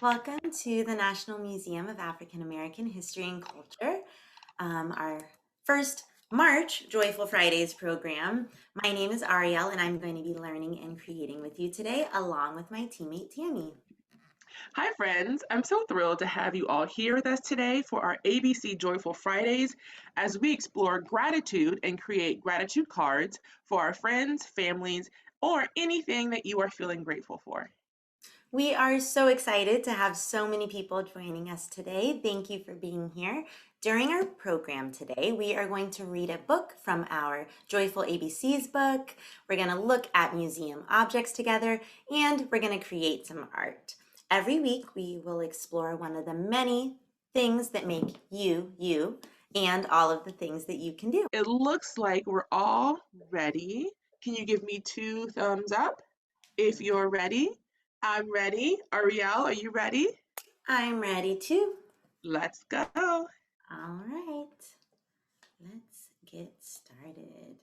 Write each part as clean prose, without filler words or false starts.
Welcome to the National Museum of African American History and Culture, our first March Joyful Fridays program. My name is Ariel, and I'm going to be learning and creating with you today, along with my teammate Tammy. Hi, friends. I'm so thrilled to have you all here with us today for our ABC Joyful Fridays as we explore gratitude and create gratitude cards for our friends, families, or anything that you are feeling grateful for. We are so excited to have so many people joining us today. Thank you for being here. During our program today, we are going to read a book from our Joyful ABCs book. We're going to look at museum objects together, and we're going to create some art. Every week, we will explore one of the many things that make you, you, and all of the things that you can do. It looks like we're all ready. Can you give me two thumbs up if you're ready? I'm ready. Ariel, are you ready? I'm ready too. Let's go. All right, let's get started.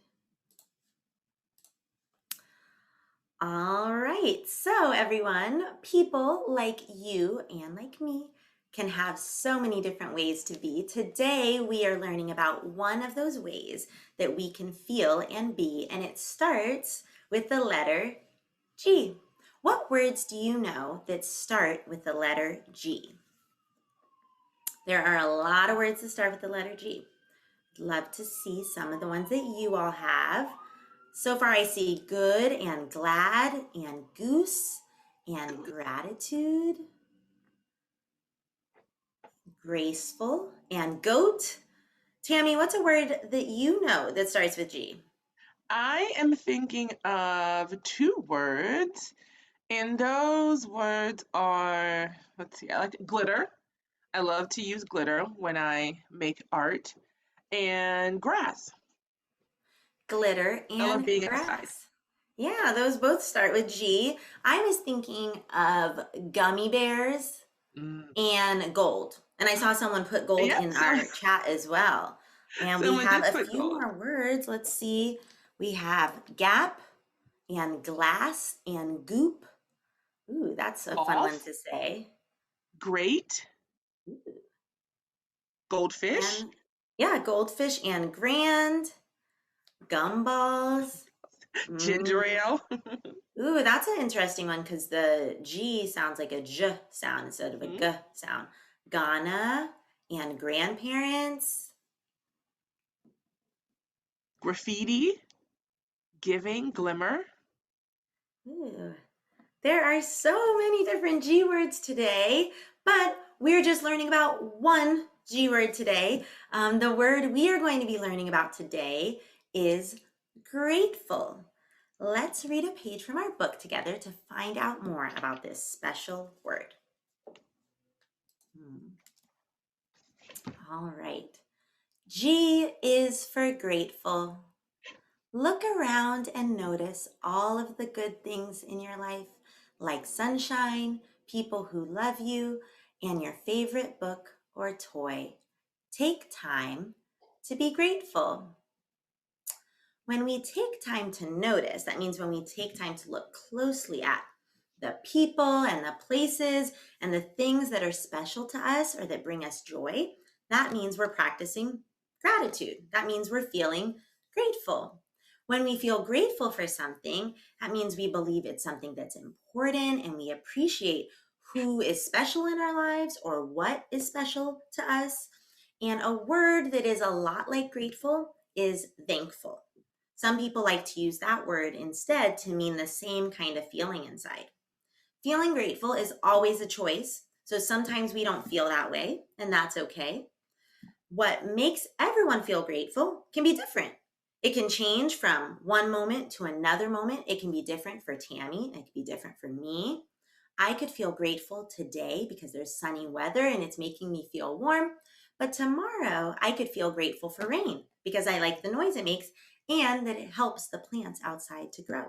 All right, so everyone, people like you and like me can have so many different ways to be. Today, we are learning about one of those ways that we can feel and be, and it starts with the letter G. What words do you know that start with the letter G? There are a lot of words that start with the letter G. I'd love to see some of the ones that you all have. So far, I see good and glad and goose and gratitude, graceful and goat. Tammy, what's a word that you know that starts with G? I am thinking of two words. And those words are, let's see, I like glitter. I love to use glitter when I make art. And grass. Glitter I love and being outside. grass. Yeah, those both start with G. I was thinking of gummy bears Mm. and gold. And I saw someone put gold Yep, in someone, our chat as well. And we someone have did a put few gold. more words. Let's see. We have gap and glass and goop. Ooh, that's a fun one Golf, to say. great, Ooh. goldfish, And yeah, goldfish and grand, gumballs. ginger Mm. ale. Ooh, that's an interesting one because the G sounds like a J sound instead of a Mhm. G sound. Ghana and grandparents. Graffiti, giving, glimmer. Ooh, there are so many different G words today, but we're just learning about one G word today. The word we are going to be learning about today is grateful. Let's read a page from our book together to find out more about this special word. All right. G is for grateful. Look around and notice all of the good things in your life, like sunshine, people who love you, and your favorite book or toy. Take time to be grateful. When we take time to notice, that means when we take time to look closely at the people and the places and the things that are special to us or that bring us joy, that means we're practicing gratitude. That means we're feeling grateful. When we feel grateful for something, that means we believe it's something that's important and we appreciate who is special in our lives or what is special to us. And a word that is a lot like grateful is thankful. Some people like to use that word instead to mean the same kind of feeling inside. Feeling grateful is always a choice, so sometimes we don't feel that way, and that's okay. What makes everyone feel grateful can be different. It can change from one moment to another moment. It can be different for Tammy, it could be different for me. I could feel grateful today because there's sunny weather and it's making me feel warm. But tomorrow I could feel grateful for rain because I like the noise it makes and that it helps the plants outside to grow.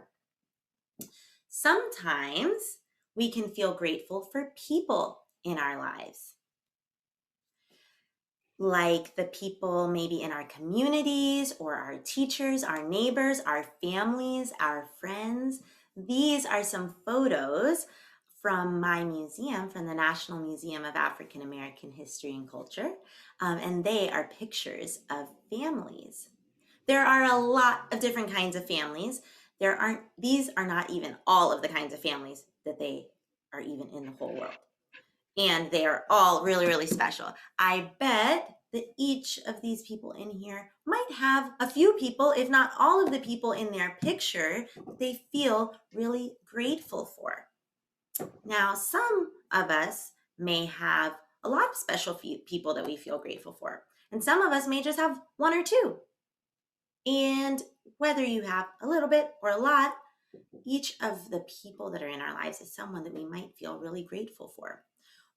Sometimes we can feel grateful for people in our lives, like the people maybe in our communities or our teachers, our neighbors, our families, our friends. These are some photos from my museum, from the National Museum of African American History and Culture, and they are pictures of families. There are a lot of different kinds of families. These are not even all of the kinds of families that they are even in the whole world. And they are all really, really special. I bet that each of these people in here might have a few people, if not all of the people in their picture, that they feel really grateful for. Now, some of us may have a lot of special people that we feel grateful for, and some of us may just have one or two. And whether you have a little bit or a lot, each of the people that are in our lives is someone that we might feel really grateful for.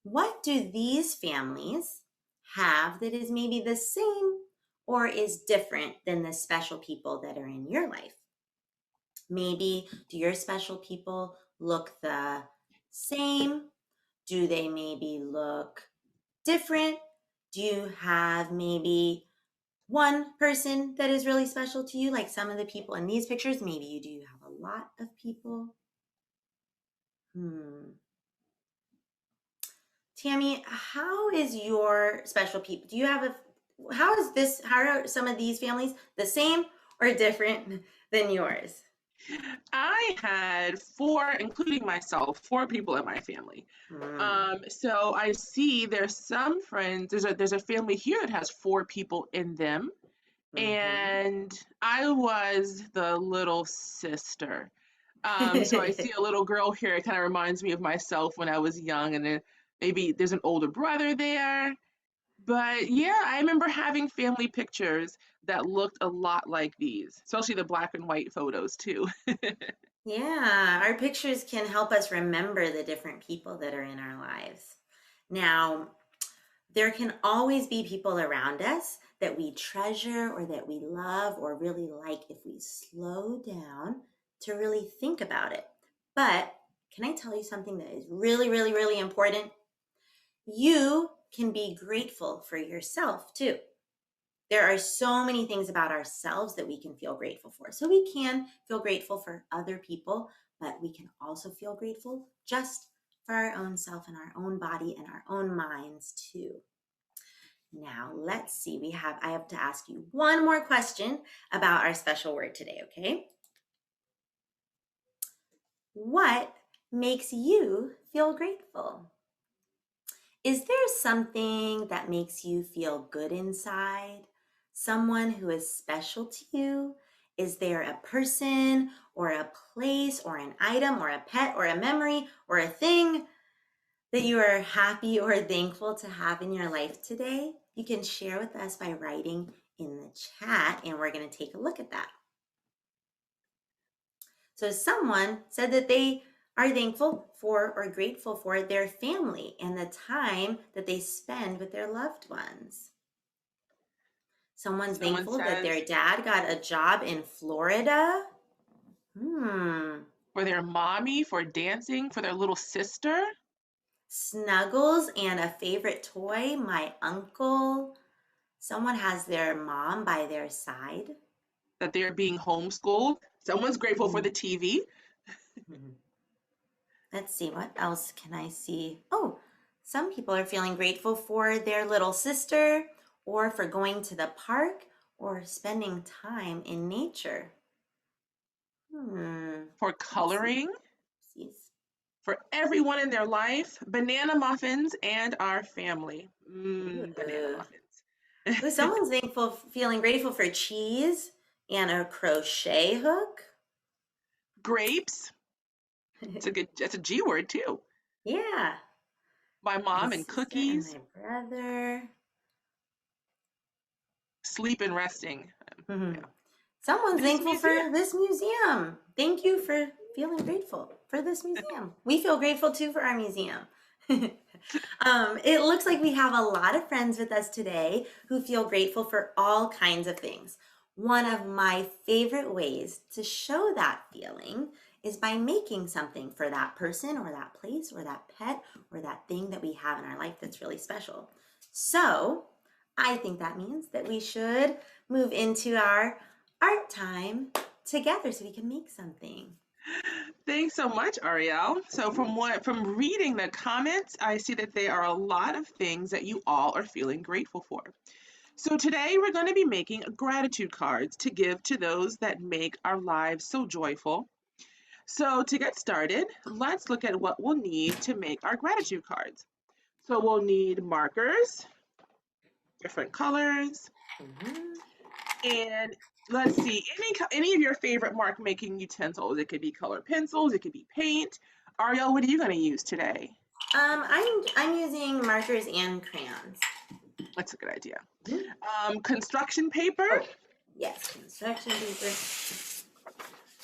What do these families have that is maybe the same or is different than the special people that are in your life? Maybe do your special people look the same? Do they maybe look different? Do you have maybe one person that is really special to you, like some of the people in these pictures? Maybe you do have a lot of people. Tammy, how is your special people? Do you have how are some of these families the same or different than yours? I had four, including myself, four people in my family. Hmm. So I see there's some friends. There's a family here that has four people in them, Mm-hmm. and I was the little sister. So I see a little girl here. It kind of reminds me of myself when I was young, and then maybe there's an older brother there. But yeah, I remember having family pictures that looked a lot like these, especially the black and white photos too. Yeah, our pictures can help us remember the different people that are in our lives. Now, there can always be people around us that we treasure or that we love or really like if we slow down to really think about it. But can I tell you something that is really, really, really important? You can be grateful for yourself too. There are so many things about ourselves that we can feel grateful for. So we can feel grateful for other people, but we can also feel grateful just for our own self and our own body and our own minds too. Now, let's see. I have to ask you one more question about our special word today, okay? What makes you feel grateful? Is there something that makes you feel good inside? Someone who is special to you? Is there a person or a place or an item or a pet or a memory or a thing that you are happy or thankful to have in your life today? You can share with us by writing in the chat, and we're going to take a look at that. So, someone said that they are thankful for or grateful for their family and the time that they spend with their loved ones. Someone's Someone thankful that says their dad got a job in Florida. Hmm. for their mommy, for dancing, for their little sister, Snuggles and a favorite toy, my uncle. Someone has their mom by their side. that they're being homeschooled. Someone's grateful for Mhm. the TV. Let's see, what else can I see? Oh, some people are feeling grateful for their little sister or for going to the park or spending time in nature. For Let's see. coloring, Oopsies. for everyone in their life, banana muffins, and our family. Banana Ooh. muffins. Ooh, someone's feeling grateful for cheese and a crochet hook. Grapes. That's a G word too. Yeah. My My mom and sister and cookies, my brother. sleep and resting. Mhm. Yeah. Someone's This thankful museum. for this museum. Thank you for feeling grateful for this museum. We feel grateful too for our museum. It looks like we have a lot of friends with us today who feel grateful for all kinds of things. One of my favorite ways to show that feeling is by making something for that person or that place or that pet or that thing that we have in our life that's really special. So I think that means that we should move into our art time together so we can make something. Thanks so much, Ariel. So from reading the comments, I see that there are a lot of things that you all are feeling grateful for. So today we're going to be making gratitude cards to give to those that make our lives so joyful. So to get started, let's look at what we'll need to make our gratitude cards. So we'll need markers, different colors, Mhm. and let's see, any of your favorite mark making utensils. It could be colored pencils, it could be paint. Ariel, what are you going to use today? I'm using markers and crayons. That's a good idea. Mhm. Construction paper. Oh, yes, construction paper.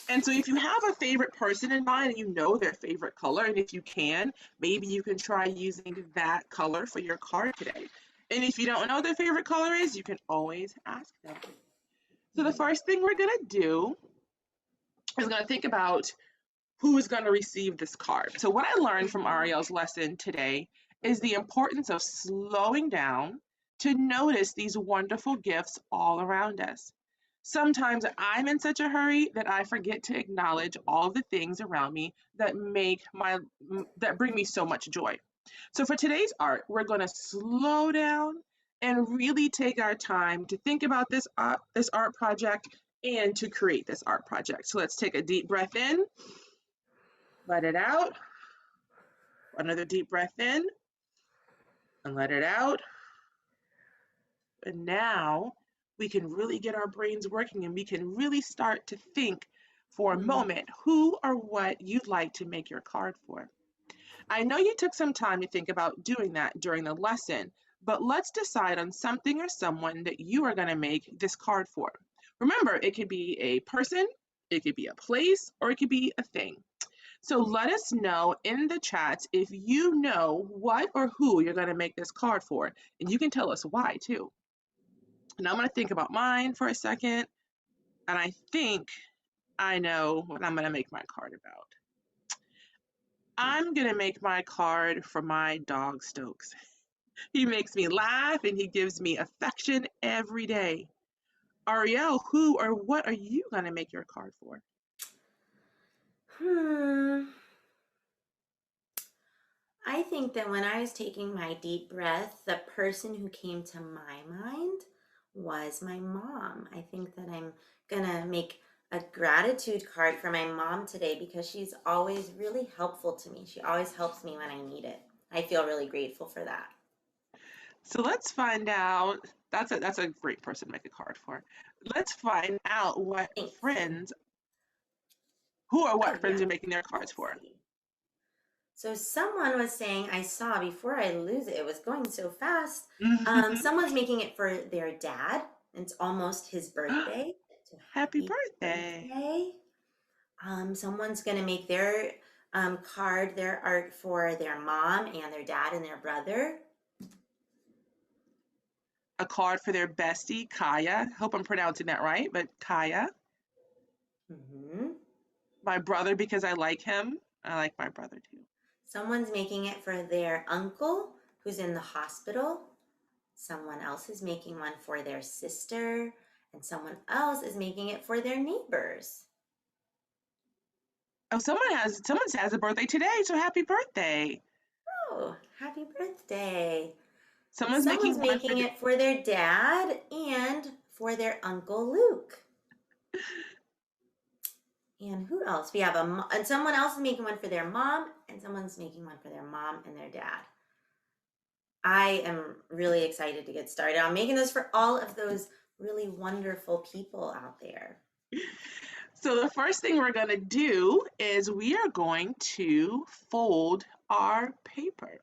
And so if you have a favorite person in mind and you know their favorite color, and if you can, maybe you can try using that color for your card today. And if you don't know what their favorite color is, you can always ask them. So the first thing we're going to do is going to think about who is going to receive this card. So what I learned from Ariel's lesson today is the importance of slowing down to notice these wonderful gifts all around us. Sometimes I'm in such a hurry that I forget to acknowledge all of the things around me that that bring me so much joy. So for today's art, we're going to slow down and really take our time to think about this art project and to create this art project. So let's take a deep breath in, let it out. Another deep breath in and let it out. And now we can really get our brains working and we can really start to think for a moment who or what you'd like to make your card for. I know you took some time to think about doing that during the lesson, but let's decide on something or someone that you are going to make this card for. Remember, it could be a person, it could be a place, or it could be a thing. So let us know in the chats if you know what or who you're going to make this card for, and you can tell us why too. And I'm going to think about mine for a second, and I think I know what I'm going to make my card about. I'm going to make my card for my dog Stokes. He makes me laugh and he gives me affection every day. Ariel, who or what are you going to make your card for? Hmm. I think that when I was taking my deep breath, the person who came to my mind was my mom. I think that I'm gonna make a gratitude card for my mom today because she's always really helpful to me. She always helps me when I need it. I feel really grateful for that. So let's find out. That's a great person to make a card for. Let's find out Thanks. friends who or Oh, what yeah. friends are making their cards Let's for. see. So someone was saying, I saw before I lose it, it was going so fast. Someone's making it for their dad. It's almost his birthday. So Happy happy birthday. birthday. Someone's going to make their card, their art for their mom and their dad and their brother. A card for their bestie, Kaya. Hope I'm pronouncing that right, but Kaya. Hmm. My brother because I like him. I like my brother too. Someone's making it for their uncle who's in the hospital. Someone else is making one for their sister. And someone else is making it for their neighbors. Oh, someone has a birthday today, so happy birthday. Oh, happy birthday. Someone's Someone's making one for making it for their dad and for their Uncle Luke. And who else? We have and someone else is making one for their mom, and someone's making one for their mom and their dad. I am really excited to get started on making those for all of those really wonderful people out there. So the first thing we're going to do is we are going to fold our paper.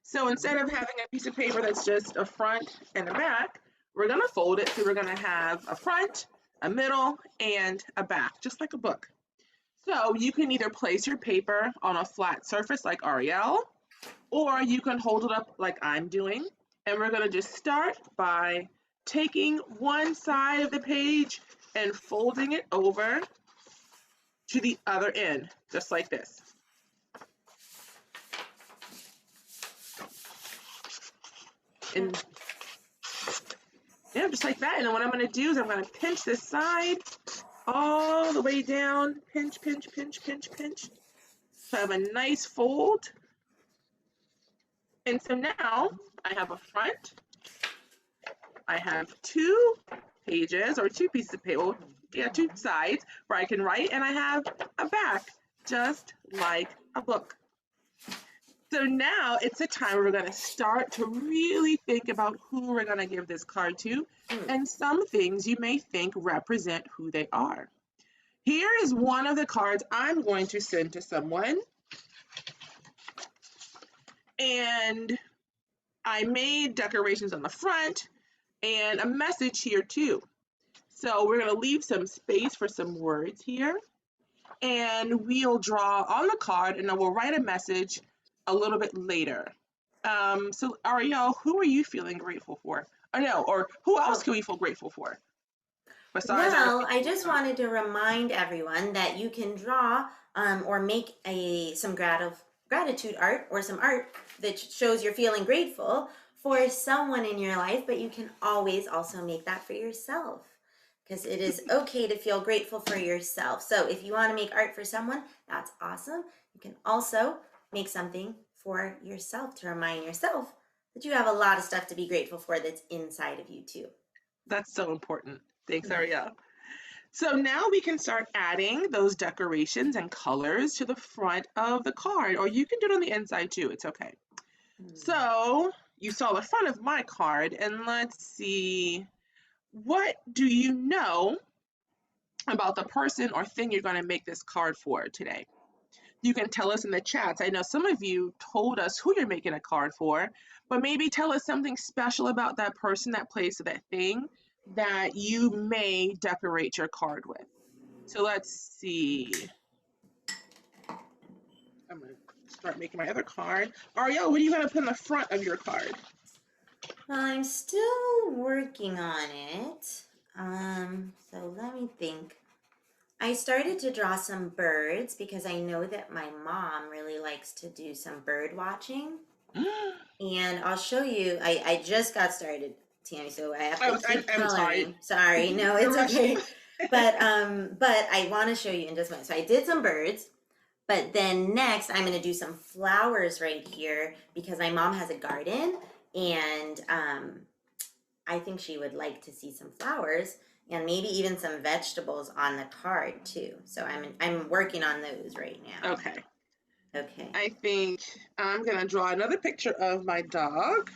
So instead of having a piece of paper that's just a front and a back, we're going to fold it so we're going to have a front, a middle, and a back, just like a book. So you can either place your paper on a flat surface like Ariel, or you can hold it up like I'm doing. And we're going to just start by taking one side of the page and folding it over to the other end, just like this. And yeah, just like that. And then what I'm going to do is I'm going to pinch this side all all the way down, pinch, pinch, pinch, pinch, pinch. So I have a nice fold. And so now I have a front, I have two pages or two pieces of paper, yeah, two sides where I can write, and I have a back, just like a book. So now it's the time where we're going to start to really think about who we're going to give this card to, and some things you may think represent who they are. Here is one of the cards I'm going to send to someone, and I made decorations on the front and a message here too. So we're going to leave some space for some words here, and we'll draw on the card, and then we'll write a message a little bit later. So Ariel, who are you feeling grateful for? Or who else Oh, can we feel grateful for besides our well, I family? just wanted to remind everyone that you can draw or make some gratitude art or some art that shows you're feeling grateful for someone in your life, but you can always also make that for yourself because it is okay to feel grateful for yourself. So if you want to make art for someone, that's awesome. You can also make something for yourself to remind yourself that you have a lot of stuff to be grateful for that's inside of you too. That's so important. Thanks, Ariel. So now we can start adding those decorations and colors to the front of the card, or you can do it on the inside too. It's okay. So you saw the front of my card, and let's see, what do you know about the person or thing you're going to make this card for today? You can tell us in the chats. I know some of you told us who you're making a card for, but maybe tell us something special about that person, that place, or that thing that you may decorate your card with. So let's see. I'm going to start making my other card. Ariel, what are you going to put in the front of your card? Well, I'm still working on it. So let me think. I started to draw some birds because I know that my mom really likes to do some bird watching. And I'll show you. I just got started, Tammy, so I have to keep I'm sorry. coloring. Sorry, no, it's okay. But I want to show you in just a moment. So I did some birds, but then next I'm gonna do some flowers right here because my mom has a garden, and I think she would like to see some flowers and maybe even some vegetables on the card too. So I'm working on those right now. Okay. Okay. I think I'm going to draw another picture of my dog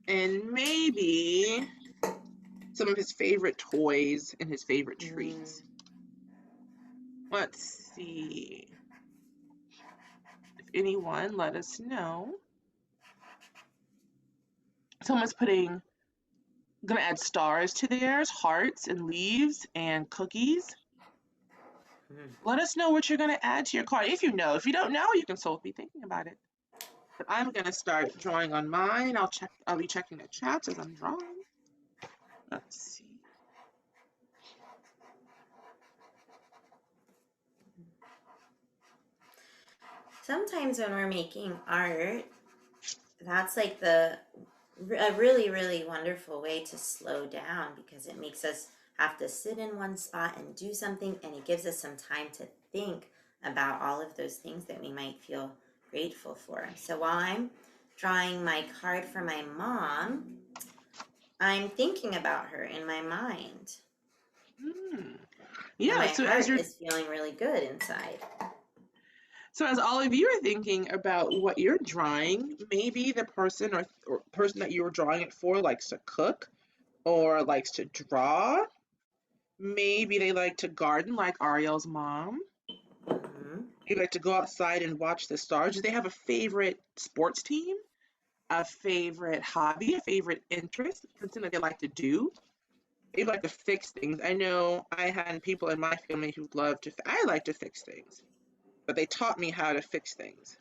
and maybe some of his favorite toys and his favorite treats. Let's see. If anyone, let us know. Someone's gonna add stars to theirs, hearts and leaves and cookies. Let us know what you're gonna add to your card. If you know, if you don't know, you can still be thinking about it. But I'm gonna start drawing on mine. I'll be checking the chats as I'm drawing. Let's see. Sometimes when we're making art, that's like a really, really wonderful way to slow down because it makes us have to sit in one spot and do something, and it gives us some time to think about all of those things that we might feel grateful for. So while I'm drawing my card for my mom, I'm thinking about her in my mind. And Yeah, my heart is feeling really good inside. so as all of you are thinking about what you're drawing, maybe the person or person that you were drawing it for likes to cook or likes to draw. Maybe they like to garden like Ariel's mom. You like to go outside and watch the stars. Do they have a favorite sports team, a favorite hobby, a favorite interest, something that they like to do? They like to fix things. I know I had people in my family who love to, I like to fix things, but they taught me how to fix things.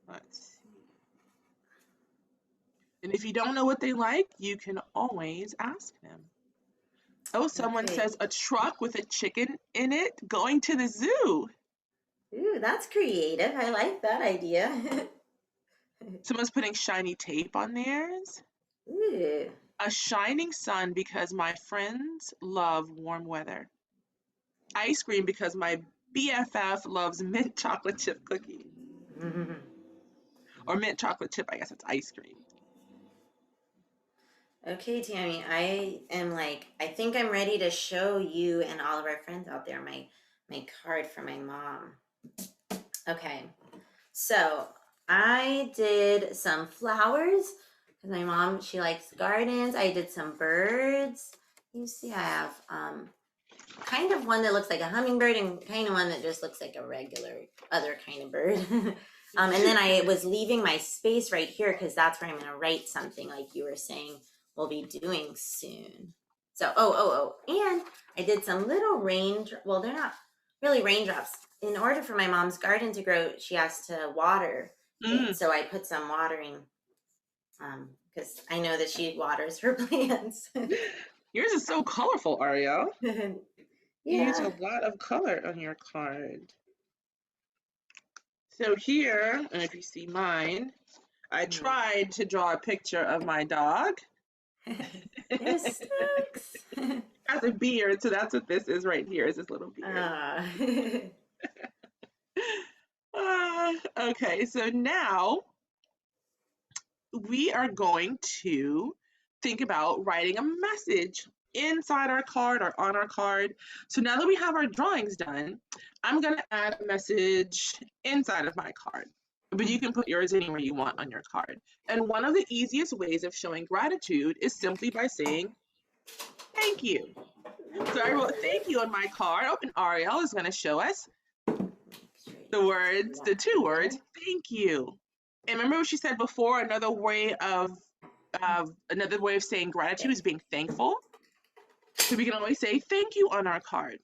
Let's see. And if you don't know what they like, you can always ask them. Oh, someone Okay. says a truck with a chicken in it going to the zoo. Ooh, that's creative. I like that idea. Someone's putting shiny tape on theirs. Ooh. A shining sun because my friends love warm weather. Ice cream because my BFF loves mint chocolate chip cookie. Or mint chocolate chip, I guess it's ice cream. Okay, Tammy, I think I'm ready to show you and all of our friends out there my card for my mom. Okay, so I did some flowers because my mom, she likes gardens. I did some birds. You see, I have kind of one that looks like a hummingbird and kind of one that just looks like a regular other kind of bird. And then I was leaving my space right here because that's where I'm going to write something like you were saying we'll be doing soon. So, and I did some little well, they're not really raindrops. In order for my mom's garden to grow, she has to water it. Mm. So I put some watering because I know that she waters her plants. Yours is so colorful, Ariel. You used Yeah. a lot of color on your card. So here, and if you see mine, I tried to draw a picture of my dog. There's Stokes. Has a beard, so that's what this is right here, is this little beard. Ah. Okay, so now we are going to think about writing a message inside our card or on our card. So now that we have our drawings done, I'm going to add a message inside of my card. But you can put yours anywhere you want on your card. And one of the easiest ways of showing gratitude is simply by saying thank you. So I wrote thank you on my card. Oh, and Ariel is going to show us the two words, thank you. And remember what she said before, another way of saying gratitude is being thankful. So we can always say thank you on our card.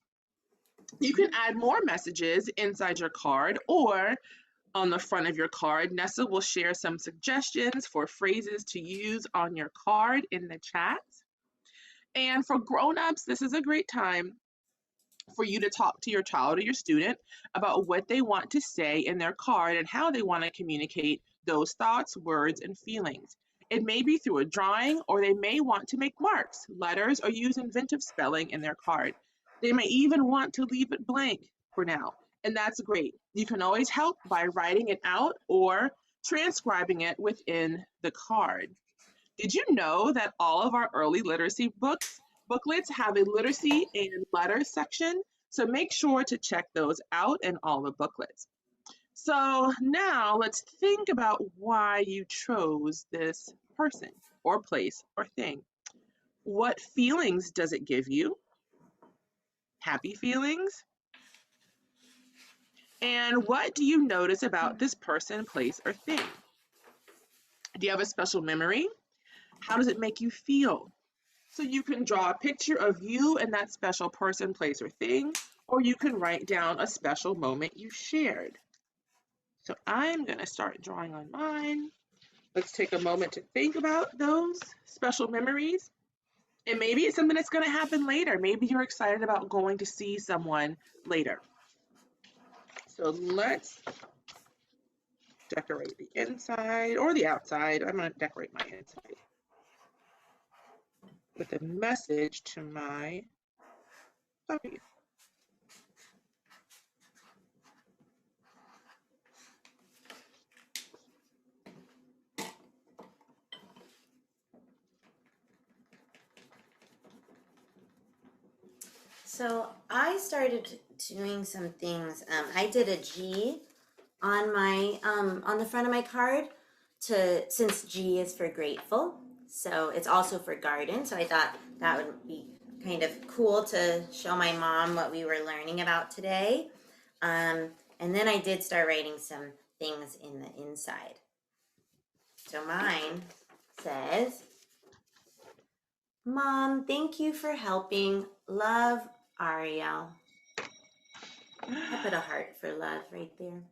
You can add more messages inside your card or on the front of your card. Nessa will share some suggestions for phrases to use on your card in the chat. And for grown-ups, this is a great time for you to talk to your child or your student about what they want to say in their card and how they want to communicate those thoughts, words, and feelings. It may be through a drawing, or they may want to make marks, letters, or use inventive spelling in their card. They may even want to leave it blank for now, and that's great. You can always help by writing it out or transcribing it within the card. Did you know that all of our early literacy booklets have a literacy and letters section? So make sure to check those out in all the booklets. So now let's think about why you chose this person or place or thing. What feelings does it give you? Happy feelings? And what do you notice about this person, place, or thing? Do you have a special memory? How does it make you feel? So you can draw a picture of you and that special person, place, or thing, or you can write down a special moment you shared. So I'm going to start drawing on mine. Let's take a moment to think about those special memories. And maybe it's something that's going to happen later. Maybe you're excited about going to see someone later. So let's decorate the inside or the outside. I'm going to decorate my inside with a message to my puppy. So I started doing some things. I did a G on my on the front of my card since G is for grateful. So it's also for garden. So I thought that would be kind of cool to show my mom what we were learning about today. And then I did start writing some things in the inside. So mine says, Mom, thank you for helping. Love, Ariel. I put a heart for love right there.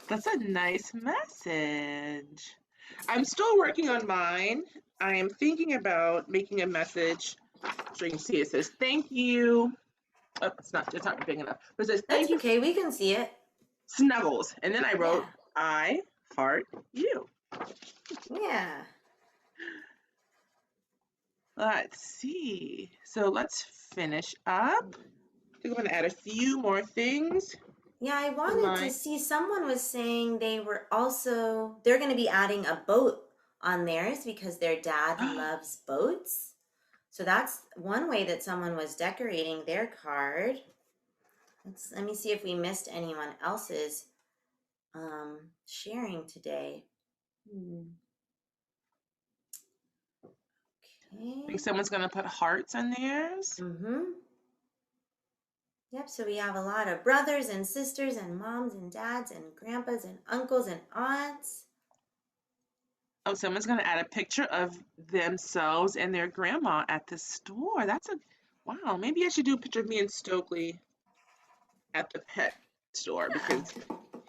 That's a nice message. I'm still working on mine. I am thinking about making a message. So you can see it says thank you. Oh, it's not big enough. But it says That's thank you, okay. We can see it. Snuggles. And then I Yeah. wrote I heart you. Yeah. Let's see. So let's finish up. I think I'm going to add a few more things Yeah, I to wanted to my. see, someone was saying they're going to be adding a boat on theirs because their dad loves boats. So that's one way that someone was decorating their card. Let me see if we missed anyone else's sharing today. I think Okay. someone's going to put hearts on theirs. Mm-hmm. Yep, so we have a lot of brothers and sisters and moms and dads and grandpas and uncles and aunts. Oh, someone's going to add a picture of themselves and their grandma at the store. That's a wow. Maybe I should do a picture of me and Stokely at the pet store Yeah. because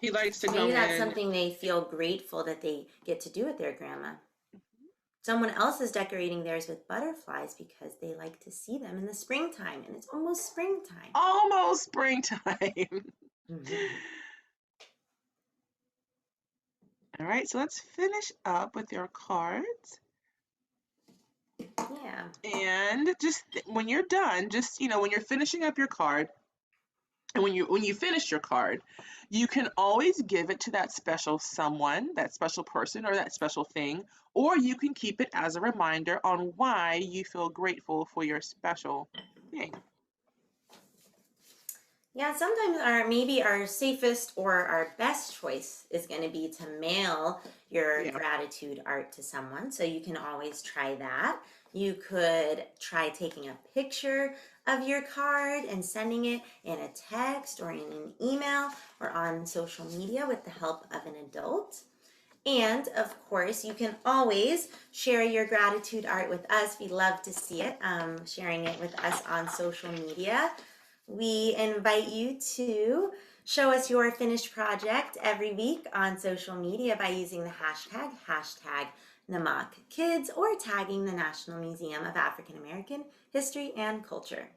he likes to Maybe go that's in. something they feel grateful that they get to do with their grandma. Someone else is decorating theirs with butterflies because they like to see them in the springtime, and it's almost springtime. Almost springtime. All right, so let's finish up with your cards. Yeah. And just when you're done, just when you're finishing up your card, and when you finish your card, you can always give it to that special someone, that special person, or that special thing, or you can keep it as a reminder on why you feel grateful for your special thing. Yeah, sometimes maybe our safest or our best choice is going to be to mail your Yeah. gratitude art to someone. So you can always try that. You could try taking a picture of your card and sending it in a text or in an email or on social media with the help of an adult. And of course, you can always share your gratitude art with us. We love to see it, sharing it with us on social media. We invite you to show us your finished project every week on social media by using the hashtag nmaahc or tagging the National Museum of African American History and Culture.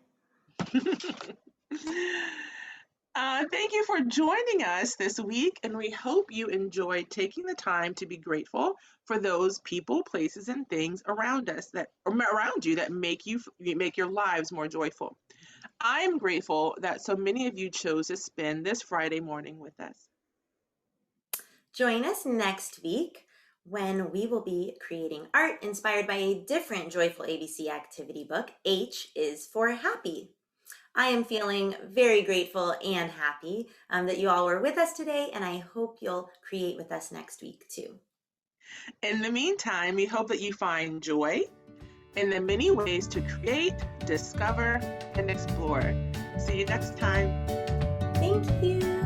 Thank you for joining us this week, and we hope you enjoyed taking the time to be grateful for those people, places, and things around us around you that make your lives more joyful. I'm grateful that so many of you chose to spend this Friday morning with us. Join us next week when we will be creating art inspired by a different joyful ABC activity book. H is for happy. I am feeling very grateful and happy that you all were with us today, and I hope you'll create with us next week too. In the meantime, we hope that you find joy in the many ways to create, discover, and explore. See you next time. Thank you.